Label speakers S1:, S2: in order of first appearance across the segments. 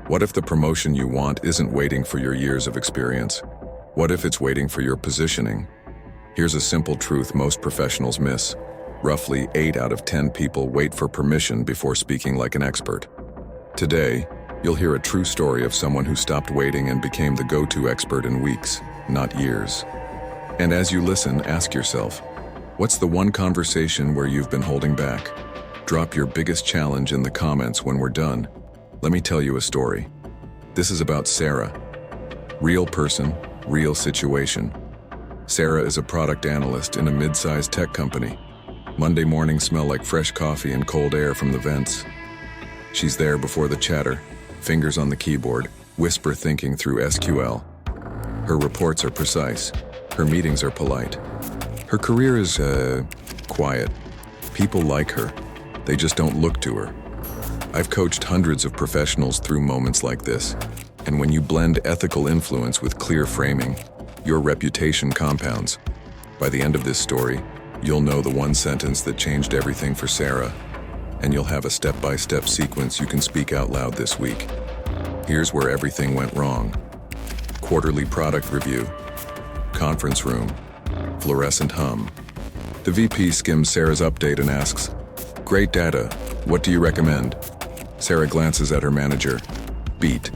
S1: What if the promotion you want isn't waiting for your years of experience? What if it's waiting for your positioning? Here's a simple truth most professionals miss. Roughly 8 out of 10 people wait for permission before speaking like an expert. Today, you'll hear a true story of someone who stopped waiting and became the go-to expert in weeks, not years. And as you listen, ask yourself, what's the one conversation where you've been holding back? Drop your biggest challenge in the comments when we're done. Let me tell you a story. This is about Sarah. Real person, real situation. Sarah is a product analyst in a mid-sized tech company. Monday mornings smell like fresh coffee and cold air from the vents. She's there before the chatter, fingers on the keyboard, whisper thinking through SQL. Her reports are precise. Her meetings are polite. Her career is, quiet. People like her. They just don't look to her. I've coached hundreds of professionals through moments like this, and when you blend ethical influence with clear framing, your reputation compounds. By the end of this story, you'll know the one sentence that changed everything for Sarah, and you'll have a step-by-step sequence you can speak out loud this week. Here's where everything went wrong. Quarterly product review. Conference room. Fluorescent hum. The VP skims Sarah's update and asks, "Great data. What do you recommend?" Sarah glances at her manager. Beat.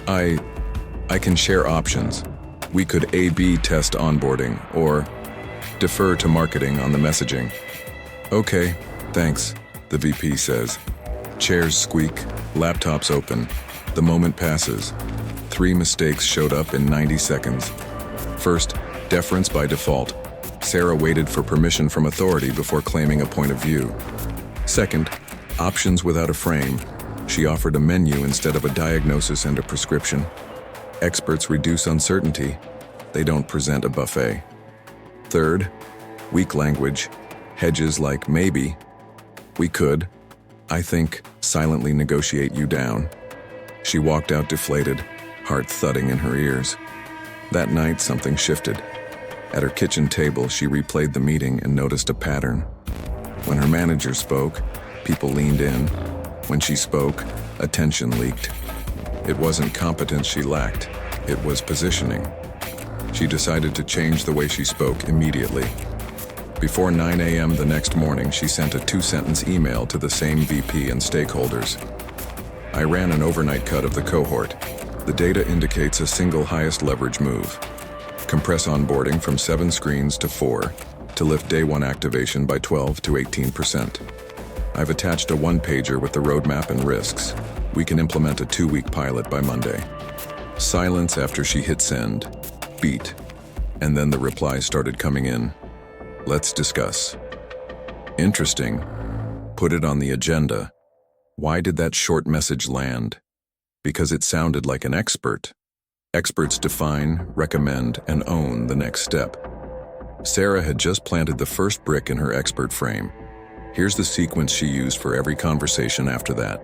S1: I can share options. We could A/B test onboarding, or defer to marketing on the messaging. Okay, thanks, the VP says. Chairs squeak, laptops open. The moment passes. 3 mistakes showed up in 90 seconds. First, deference by default. Sarah waited for permission from authority before claiming a point of view. Second, options without a frame. She offered a menu instead of a diagnosis and a prescription. Experts reduce uncertainty. They don't present a buffet. Third, weak language. Hedges like maybe. We could, I think, silently negotiate you down. She walked out deflated, heart thudding in her ears. That night, something shifted. At her kitchen table, she replayed the meeting and noticed a pattern. When her manager spoke, people leaned in. When she spoke, attention leaked. It wasn't competence she lacked, it was positioning. She decided to change the way she spoke immediately. Before 9 a.m. the next morning, she sent a 2-sentence email to the same VP and stakeholders. I ran an overnight cut of the cohort. The data indicates a single highest leverage move. Compress onboarding from 7 screens to 4 to lift day 1 activation by 12 to 18%. I've attached a 1-pager with the roadmap and risks. We can implement a 2-week pilot by Monday. Silence after she hit send. Beat. And then the replies started coming in. Let's discuss. Interesting. Put it on the agenda. Why did that short message land? Because it sounded like an expert. Experts define, recommend, and own the next step. Sarah had just planted the first brick in her expert frame. Here's the sequence she used for every conversation after that.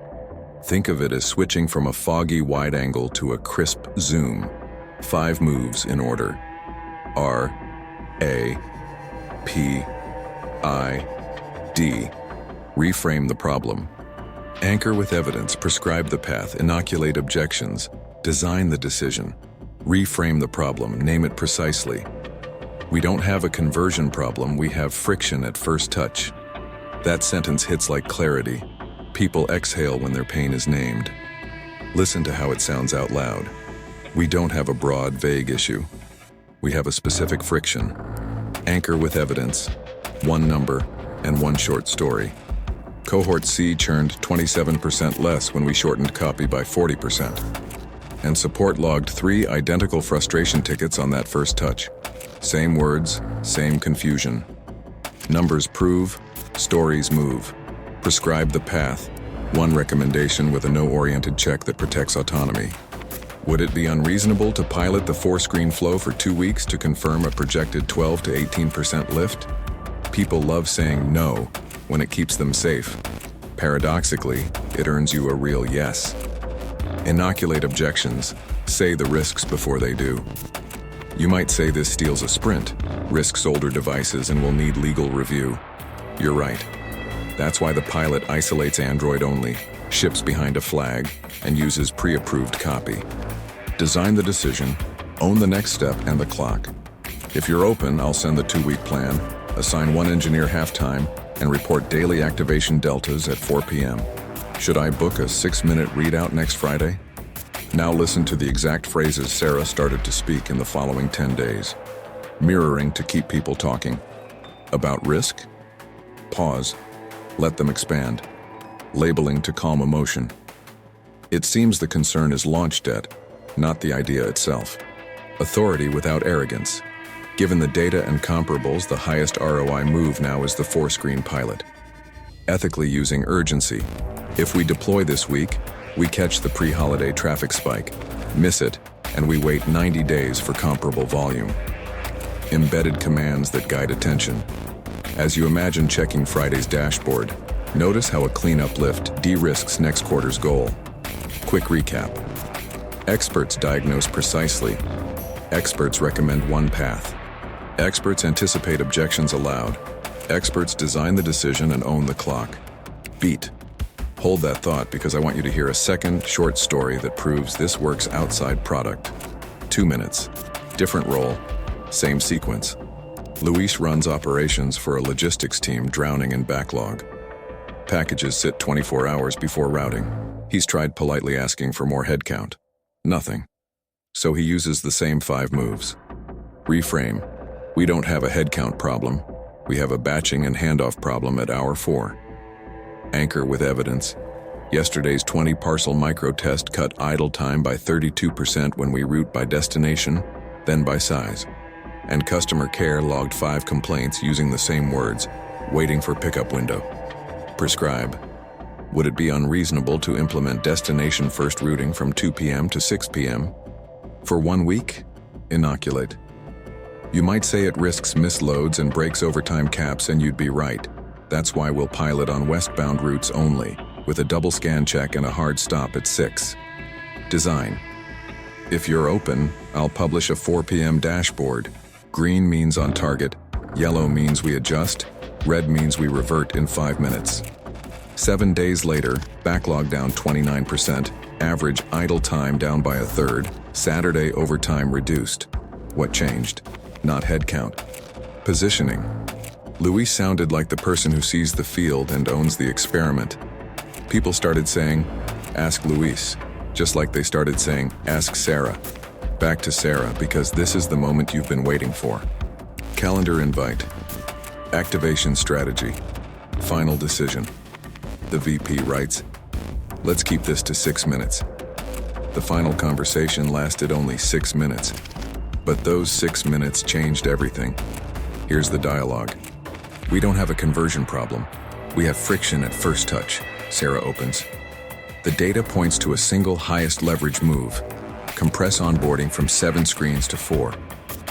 S1: Think of it as switching from a foggy wide angle to a crisp zoom. 5 moves in order. R, A, P, I, D. Reframe the problem. Anchor with evidence, prescribe the path, inoculate objections, design the decision. Reframe the problem, name it precisely. We don't have a conversion problem, we have friction at first touch. That sentence hits like clarity. People exhale when their pain is named. Listen to how it sounds out loud. We don't have a broad, vague issue. We have a specific friction. Anchor with evidence, 1 number, and 1 short story. Cohort C churned 27% less when we shortened copy by 40%. And support logged 3 identical frustration tickets on that first touch. Same words, same confusion. Numbers prove, stories move. Prescribe the path, 1 recommendation with a no-oriented check that protects autonomy. Would it be unreasonable to pilot the 4-screen flow for 2 weeks to confirm a projected 12 to 18% lift? People love saying no when it keeps them safe. Paradoxically, it earns you a real yes. Inoculate objections. Say the risks before they do. You might say this steals a sprint, risks older devices, and will need legal review. You're right. That's why the pilot isolates Android only, ships behind a flag, and uses pre-approved copy. Design the decision, own the next step and the clock. If you're open, I'll send the 2-week plan, assign 1 engineer half-time, and report daily activation deltas at 4 p.m. Should I book a 6-minute readout next Friday? Now listen to the exact phrases Sarah started to speak in the following 10 days. Mirroring to keep people talking. About risk? Pause. Let them expand. Labeling to calm emotion. It seems the concern is launch debt, not the idea itself. Authority without arrogance. Given the data and comparables, the highest ROI move now is the 4-screen pilot. Ethically using urgency. If we deploy this week, we catch the pre-holiday traffic spike, miss it, and we wait 90 days for comparable volume. Embedded commands that guide attention. As you imagine checking Friday's dashboard, notice how a clean uplift de-risks next quarter's goal. Quick recap. Experts diagnose precisely. Experts recommend one path. Experts anticipate objections aloud. Experts design the decision and own the clock. Beat. Hold that thought because I want you to hear a second short story that proves this works outside product. 2 minutes. Different role. Same sequence. Luis runs operations for a logistics team drowning in backlog. Packages sit 24 hours before routing. He's tried politely asking for more headcount. Nothing. So he uses the same 5 moves. Reframe. We don't have a headcount problem. We have a batching and handoff problem at hour 4. Anchor with evidence. Yesterday's 20 parcel micro test cut idle time by 32% when we route by destination, then by size. And customer care logged 5 complaints using the same words, waiting for pickup window. Prescribe. Would it be unreasonable to implement destination first routing from 2 p.m. to 6 p.m.? For 1 week? Inoculate. You might say it risks misloads and breaks overtime caps, and you'd be right. That's why we'll pilot on westbound routes only, with a double scan check and a hard stop at 6. Design. If you're open, I'll publish a 4 p.m. dashboard. Green means on target, yellow means we adjust, red means we revert in 5 minutes. 7 days later, backlog down 29%, average idle time down by 1/3, Saturday overtime reduced. What changed? Not headcount. Positioning. Luis sounded like the person who sees the field and owns the experiment. People started saying, "Ask Luis," just like they started saying, "Ask Sarah." Back to Sarah, because this is the moment you've been waiting for. Calendar invite. Activation strategy. Final decision. The VP writes, "Let's keep this to 6 minutes." The final conversation lasted only 6 minutes. But those 6 minutes changed everything. Here's the dialogue. "We don't have a conversion problem. We have friction at first touch," Sarah opens. The data points to a single highest leverage move. Compress onboarding from 7 screens to 4.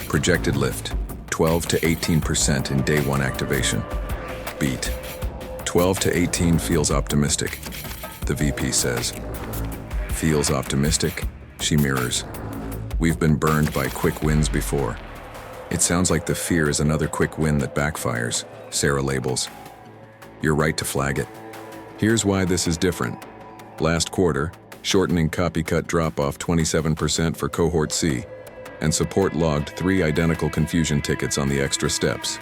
S1: Projected lift, 12 to 18% in day 1 activation. Beat. 12 to 18 feels optimistic, the VP says. Feels optimistic? She mirrors. We've been burned by quick wins before. It sounds like the fear is another quick win that backfires, Sarah labels. You're right to flag it. Here's why this is different. Last quarter, shortening copy-cut drop-off 27% for cohort C, and support logged 3 identical confusion tickets on the extra steps.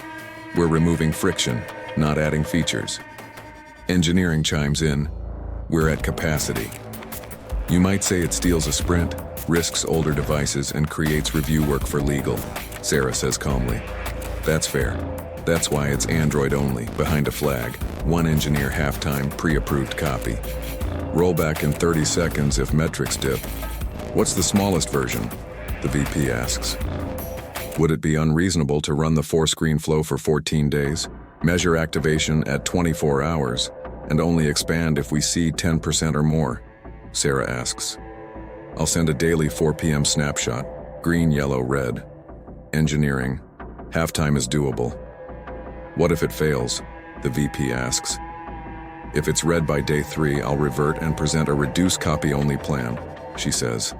S1: We're removing friction, not adding features. Engineering chimes in. We're at capacity. You might say it steals a sprint, risks older devices, and creates review work for legal, Sarah says calmly. That's fair. That's why it's Android only, behind a flag, 1 engineer half-time, pre-approved copy. Rollback in 30 seconds if metrics dip. What's the smallest version? The VP asks. Would it be unreasonable to run the 4-screen flow for 14 days, measure activation at 24 hours, and only expand if we see 10% or more? Sarah asks. I'll send a daily 4 p.m. snapshot, green, yellow, red. Engineering. Halftime is doable. What if it fails? The VP asks. If it's red by day 3, I'll revert and present a reduced copy-only plan, she says.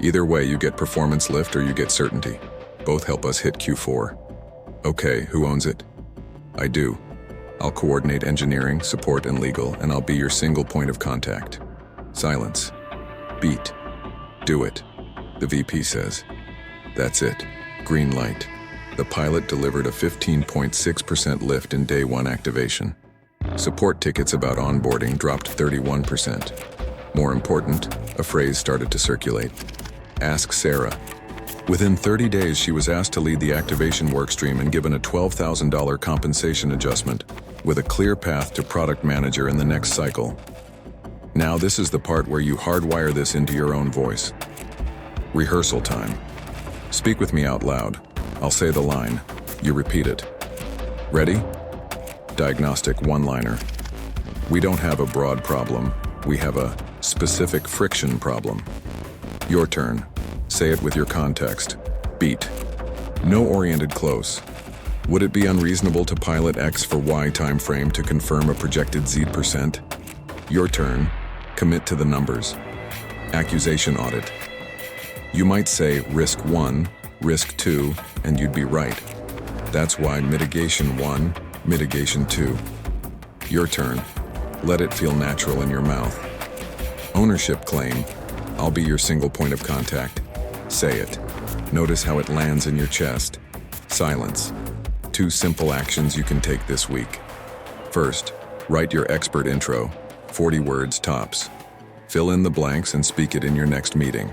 S1: Either way, you get performance lift or you get certainty. Both help us hit Q4. Okay, who owns it? I do. I'll coordinate engineering, support, and legal, and I'll be your single point of contact. Silence. Beat. Do it, the VP says. That's it. Green light. The pilot delivered a 15.6% lift in day 1 activation. Support tickets about onboarding dropped 31%. More important, a phrase started to circulate. Ask Sarah. Within 30 days, she was asked to lead the activation workstream and given a $12,000 compensation adjustment, with a clear path to product manager in the next cycle. Now this is the part where you hardwire this into your own voice. Rehearsal time. Speak with me out loud. I'll say the line. You repeat it. Ready? Diagnostic one-liner. We don't have a broad problem. We have a specific friction problem. Your turn. Say it with your context. Beat. No oriented close. Would it be unreasonable to pilot X for Y time frame to confirm a projected Z%? Your turn. Commit to the numbers. Accusation audit. You might say risk 1, risk 2, and you'd be right. That's why mitigation 1, mitigation 2. Your turn. Let it feel natural in your mouth. Ownership claim. I'll be your single point of contact. Say it. Notice how it lands in your chest. Silence. 2 simple actions you can take this week. First, write your expert intro, 40 words tops. Fill in the blanks and speak it in your next meeting.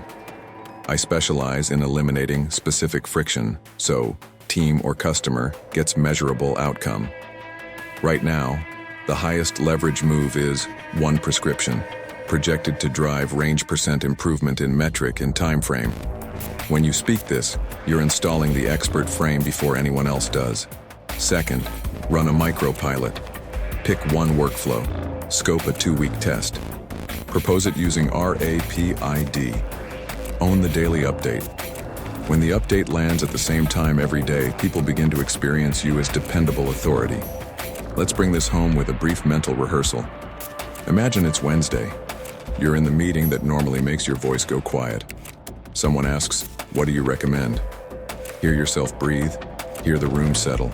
S1: I specialize in eliminating specific friction, so team or customer gets measurable outcome. Right now, the highest leverage move is 1 prescription, projected to drive range % improvement in metric and time frame. When you speak this, you're installing the expert frame before anyone else does. Second, run a micro-pilot. Pick 1 workflow. Scope a 2-week test. Propose it using RAPID. Own the daily update. When the update lands at the same time every day, people begin to experience you as dependable authority. Let's bring this home with a brief mental rehearsal. Imagine it's Wednesday. You're in the meeting that normally makes your voice go quiet. Someone asks, "What do you recommend?" Hear yourself breathe. Hear the room settle.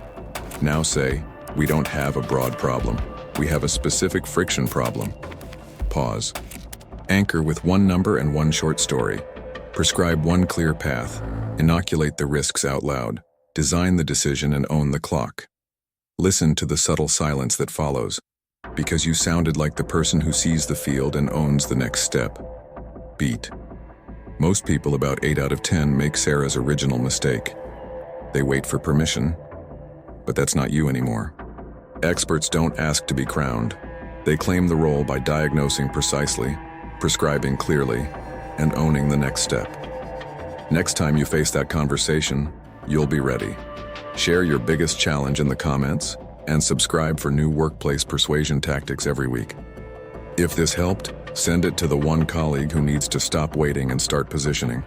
S1: Now say, "We don't have a broad problem. We have a specific friction problem." Pause. Anchor with 1 number and 1 short story. Prescribe 1 clear path. Inoculate the risks out loud. Design the decision and own the clock. Listen to the subtle silence that follows, because you sounded like the person who sees the field and owns the next step. Beat. Most people, about 8 out of 10, make Sarah's original mistake. They wait for permission, but that's not you anymore. Experts don't ask to be crowned. They claim the role by diagnosing precisely, prescribing clearly, and owning the next step. Next time you face that conversation, you'll be ready. Share your biggest challenge in the comments, and subscribe for new workplace persuasion tactics every week. If this helped, send it to the 1 colleague who needs to stop waiting and start positioning.